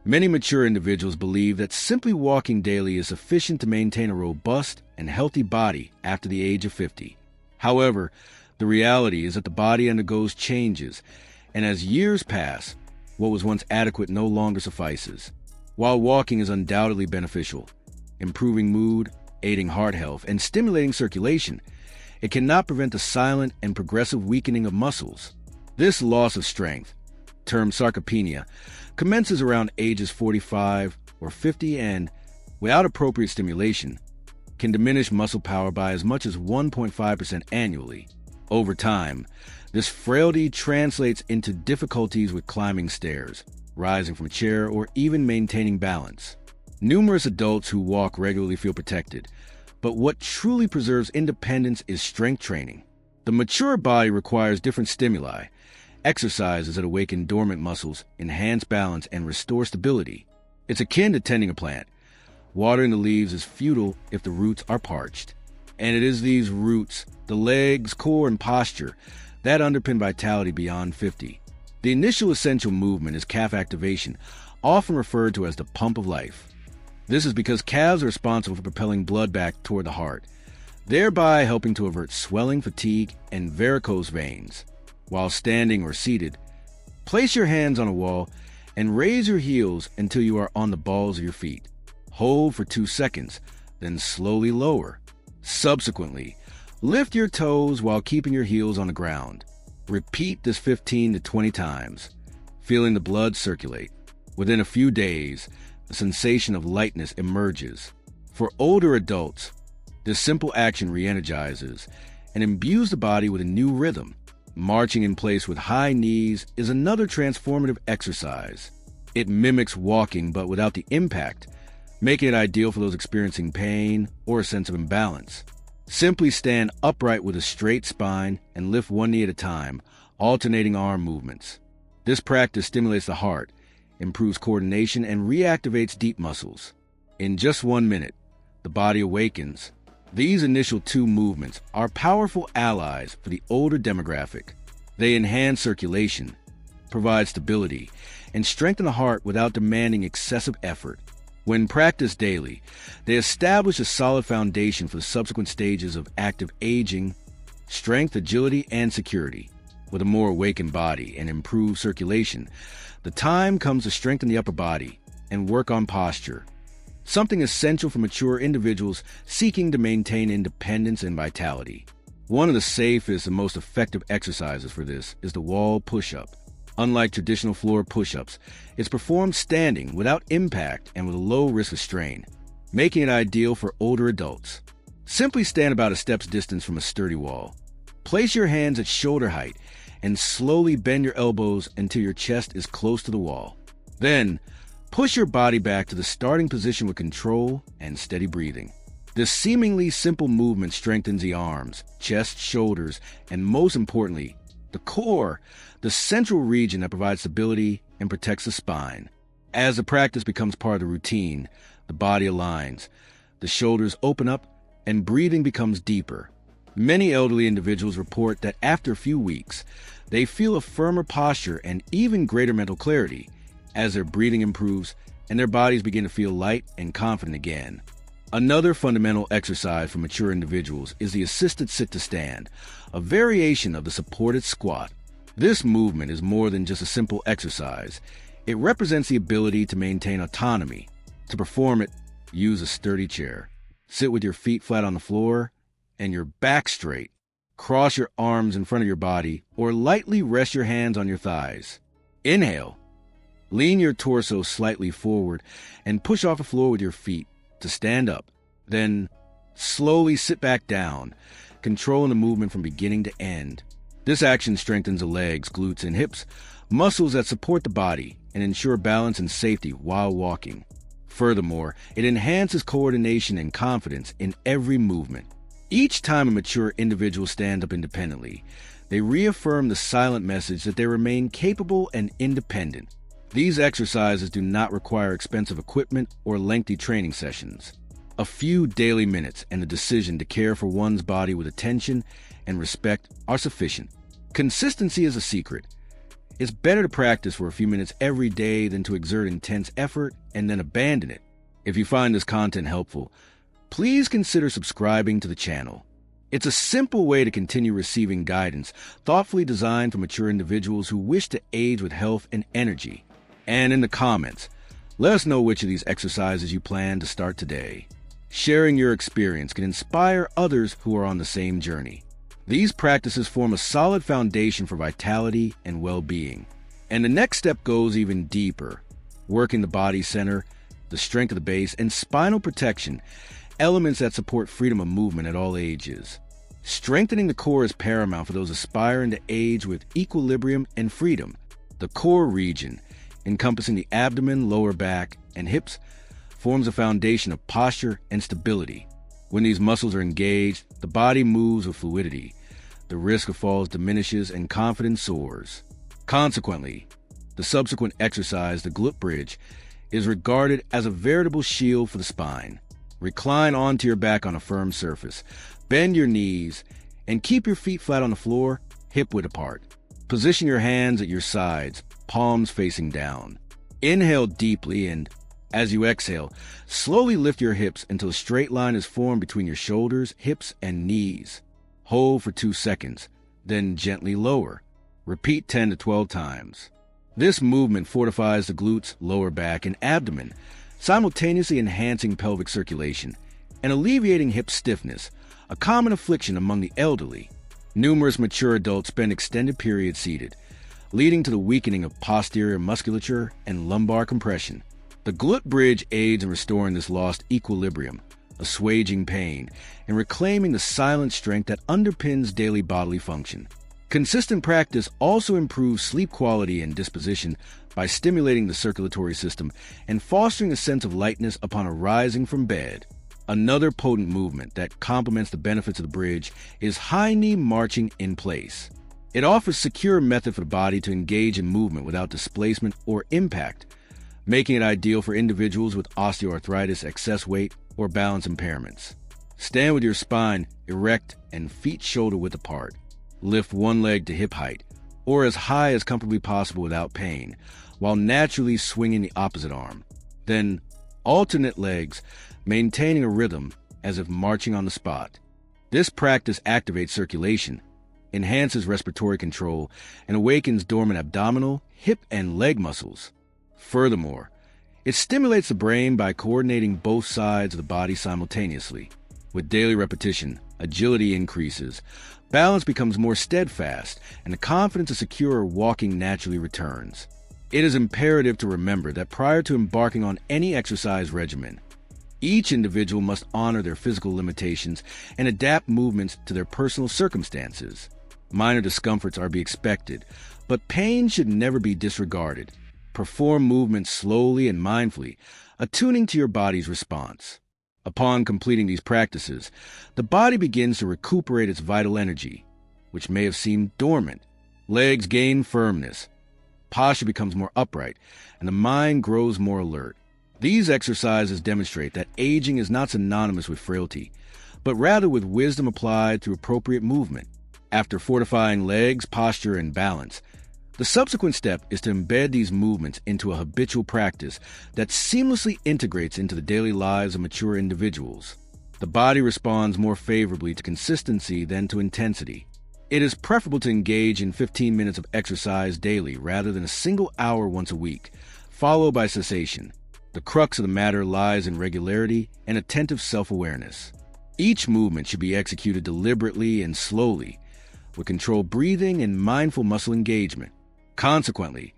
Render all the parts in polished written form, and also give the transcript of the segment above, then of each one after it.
Many mature individuals believe that simply walking daily is sufficient to maintain a robust and healthy body after the age of 50. However, the reality is that the body undergoes changes, and as years pass, what was once adequate no longer suffices. While walking is undoubtedly beneficial, improving mood, aiding heart health, and stimulating circulation, it cannot prevent the silent and progressive weakening of muscles. This loss of strength, termed sarcopenia, commences around ages 45 or 50 and, without appropriate stimulation, can diminish muscle power by as much as 1.5% annually. Over time, this frailty translates into difficulties with climbing stairs, rising from a chair, or even maintaining balance. Numerous adults who walk regularly feel protected, but what truly preserves independence is strength training. The mature body requires different stimuli, exercises that awaken dormant muscles, enhance balance, and restore stability. It's akin to tending a plant. Watering the leaves is futile if the roots are parched. And it is these roots, the legs, core, and posture, that underpin vitality beyond 50. The initial essential movement is calf activation, often referred to as the pump of life. This is because calves are responsible for propelling blood back toward the heart, thereby helping to avert swelling, fatigue, and varicose veins. While standing or seated, place your hands on a wall and raise your heels until you are on the balls of your feet. Hold for 2 seconds, then slowly lower. Subsequently, lift your toes while keeping your heels on the ground. Repeat this 15 to 20 times, feeling the blood circulate. Within a few days, the sensation of lightness emerges. For older adults, this simple action re-energizes and imbues the body with a new rhythm. Marching in place with high knees is another transformative exercise. It mimics walking but without the impact, making it ideal for those experiencing pain or a sense of imbalance. Simply stand upright with a straight spine and lift one knee at a time, alternating arm movements. This practice stimulates the heart, improves coordination, and reactivates deep muscles. In just 1 minute, the body awakens. These initial 2 movements are powerful allies for the older demographic. They enhance circulation, provide stability, and strengthen the heart without demanding excessive effort. When practiced daily, they establish a solid foundation for the subsequent stages of active aging, strength, agility, and security. With a more awakened body and improved circulation, the time comes to strengthen the upper body and work on posture, something essential for mature individuals seeking to maintain independence and vitality. One of the safest and most effective exercises for this is the wall push-up. Unlike traditional floor push-ups, it's performed standing without impact and with a low risk of strain, making it ideal for older adults. Simply stand about a step's distance from a sturdy wall. Place your hands at shoulder height and slowly bend your elbows until your chest is close to the wall. Then, push your body back to the starting position with control and steady breathing. This seemingly simple movement strengthens the arms, chest, shoulders, and most importantly, the core, the central region that provides stability and protects the spine. As the practice becomes part of the routine, the body aligns, the shoulders open up, and breathing becomes deeper. Many elderly individuals report that after a few weeks, they feel a firmer posture and even greater mental clarity as their breathing improves and their bodies begin to feel light and confident again. Another fundamental exercise for mature individuals is the assisted sit-to-stand, a variation of the supported squat. This movement is more than just a simple exercise. It represents the ability to maintain autonomy. To perform it, use a sturdy chair. Sit with your feet flat on the floor and your back straight. Cross your arms in front of your body or lightly rest your hands on your thighs. Inhale. Lean your torso slightly forward and push off the floor with your feet to stand up. Then slowly sit back down, controlling the movement from beginning to end. This action strengthens the legs, glutes, and hips, muscles that support the body and ensure balance and safety while walking. Furthermore, it enhances coordination and confidence in every movement. Each time a mature individual stands up independently, they reaffirm the silent message that they remain capable and independent. These exercises do not require expensive equipment or lengthy training sessions. A few daily minutes and the decision to care for one's body with attention and respect are sufficient. Consistency is a secret, It's better to practice for a few minutes every day than to exert intense effort and then abandon it. If you find this content helpful, please consider subscribing to the channel. It's a simple way to continue receiving guidance thoughtfully designed for mature individuals who wish to age with health and energy. And in the comments, let us know which of these exercises you plan to start today. Sharing your experience can inspire others who are on the same journey. These practices form a solid foundation for vitality and well-being. And the next step goes even deeper, working the body center, the strength of the base, and spinal protection, elements that support freedom of movement at all ages. Strengthening the core is paramount for those aspiring to age with equilibrium and freedom. The core region, encompassing the abdomen, lower back, and hips, forms a foundation of posture and stability. When these muscles are engaged, the body moves with fluidity. The risk of falls diminishes and confidence soars. Consequently, the subsequent exercise, the glute bridge, is regarded as a veritable shield for the spine. Recline onto your back on a firm surface. Bend your knees and keep your feet flat on the floor, hip-width apart. Position your hands at your sides, palms facing down. Inhale deeply and, as you exhale, slowly lift your hips until a straight line is formed between your shoulders, hips, and knees. Hold for 2 seconds, then gently lower. Repeat 10 to 12 times. This movement fortifies the glutes, lower back, and abdomen, simultaneously enhancing pelvic circulation and alleviating hip stiffness, a common affliction among the elderly. Numerous mature adults spend extended periods seated, leading to the weakening of posterior musculature and lumbar compression. The glute bridge aids in restoring this lost equilibrium, assuaging pain, and reclaiming the silent strength that underpins daily bodily function. Consistent practice also improves sleep quality and disposition by stimulating the circulatory system and fostering a sense of lightness upon arising from bed. Another potent movement that complements the benefits of the bridge is high knee marching in place. It offers a secure method for the body to engage in movement without displacement or impact, making it ideal for individuals with osteoarthritis, excess weight, or balance impairments. Stand with your spine erect and feet shoulder-width apart. Lift one leg to hip height, or as high as comfortably possible without pain, while naturally swinging the opposite arm. Then alternate legs, maintaining a rhythm as if marching on the spot. This practice activates circulation, enhances respiratory control, and awakens dormant abdominal, hip, and leg muscles. Furthermore, it stimulates the brain by coordinating both sides of the body simultaneously. With daily repetition, agility increases, balance becomes more steadfast, and the confidence to secure walking naturally returns. It is imperative to remember that prior to embarking on any exercise regimen, each individual must honor their physical limitations and adapt movements to their personal circumstances. Minor discomforts are to be expected, but pain should never be disregarded. Perform movements slowly and mindfully, attuning to your body's response. Upon completing these practices, the body begins to recuperate its vital energy, which may have seemed dormant. Legs gain firmness, posture becomes more upright, and the mind grows more alert. These exercises demonstrate that aging is not synonymous with frailty, but rather with wisdom applied through appropriate movement. After fortifying legs, posture, and balance, the subsequent step is to embed these movements into a habitual practice that seamlessly integrates into the daily lives of mature individuals. The body responds more favorably to consistency than to intensity. It is preferable to engage in 15 minutes of exercise daily rather than a single hour once a week, followed by cessation. The crux of the matter lies in regularity and attentive self-awareness. Each movement should be executed deliberately and slowly, with controlled breathing and mindful muscle engagement. Consequently,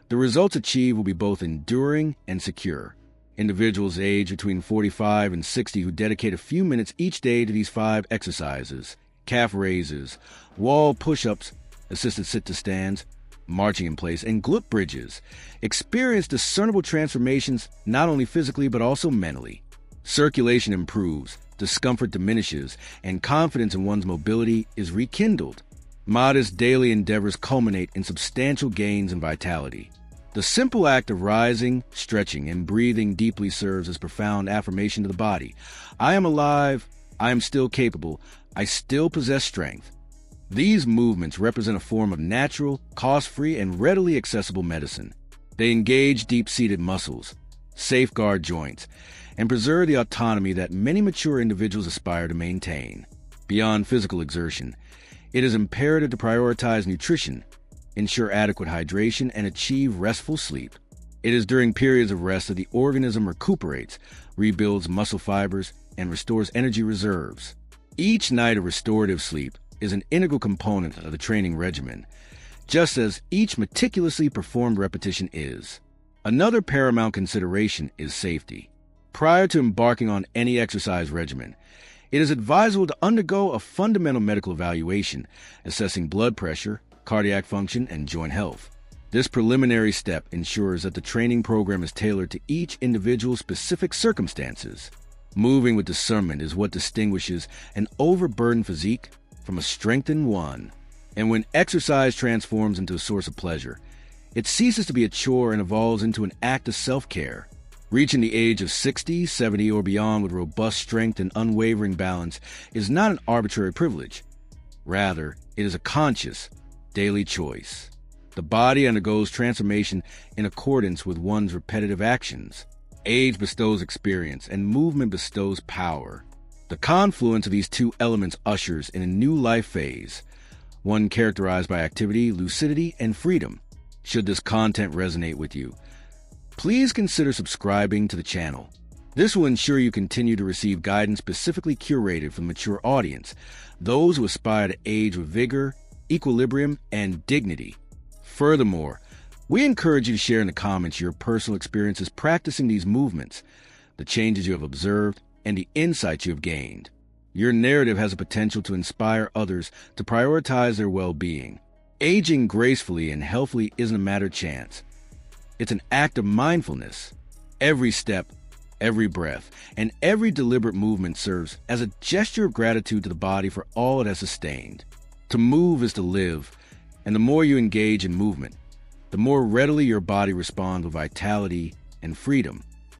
the results achieved will be both enduring and secure. Individuals aged between 45 and 60 who dedicate a few minutes each day to these 5 exercises, calf raises, wall push-ups, assisted sit-to-stands, marching in place, and glute bridges, experience discernible transformations not only physically but also mentally. Circulation improves, discomfort diminishes, and confidence in one's mobility is rekindled. Modest daily endeavors culminate in substantial gains in vitality. The simple act of rising, stretching, and breathing deeply serves as profound affirmation to the body. I am alive, I am still capable, I still possess strength. These movements represent a form of natural, cost-free, and readily accessible medicine. They engage deep-seated muscles, safeguard joints, and preserve the autonomy that many mature individuals aspire to maintain. Beyond physical exertion, it is imperative to prioritize nutrition, ensure adequate hydration, and achieve restful sleep. It is during periods of rest that the organism recuperates, rebuilds muscle fibers, and restores energy reserves. Each night of restorative sleep is an integral component of the training regimen, just as each meticulously performed repetition is. Another paramount consideration is safety. Prior to embarking on any exercise regimen, it is advisable to undergo a fundamental medical evaluation, assessing blood pressure, cardiac function, and joint health. This preliminary step ensures that the training program is tailored to each individual's specific circumstances. Moving with discernment is what distinguishes an overburdened physique from a strengthened one. And when exercise transforms into a source of pleasure, it ceases to be a chore and evolves into an act of self-care. Reaching the age of 60, 70, or beyond with robust strength and unwavering balance is not an arbitrary privilege. Rather, it is a conscious, daily choice. The body undergoes transformation in accordance with one's repetitive actions. Age bestows experience, and movement bestows power. The confluence of these two elements ushers in a new life phase, one characterized by activity, lucidity, and freedom. Should this content resonate with you, please consider subscribing to the channel. This will ensure you continue to receive guidance specifically curated for the mature audience, those who aspire to age with vigor, equilibrium, and dignity. Furthermore, we encourage you to share in the comments your personal experiences practicing these movements, the changes you have observed, and the insights you have gained. Your narrative has the potential to inspire others to prioritize their well-being. Aging gracefully and healthily isn't a matter of chance. It's an act of mindfulness. Every step, every breath, and every deliberate movement serves as a gesture of gratitude to the body for all it has sustained. To move is to live, and the more you engage in movement, the more readily your body responds with vitality and freedom.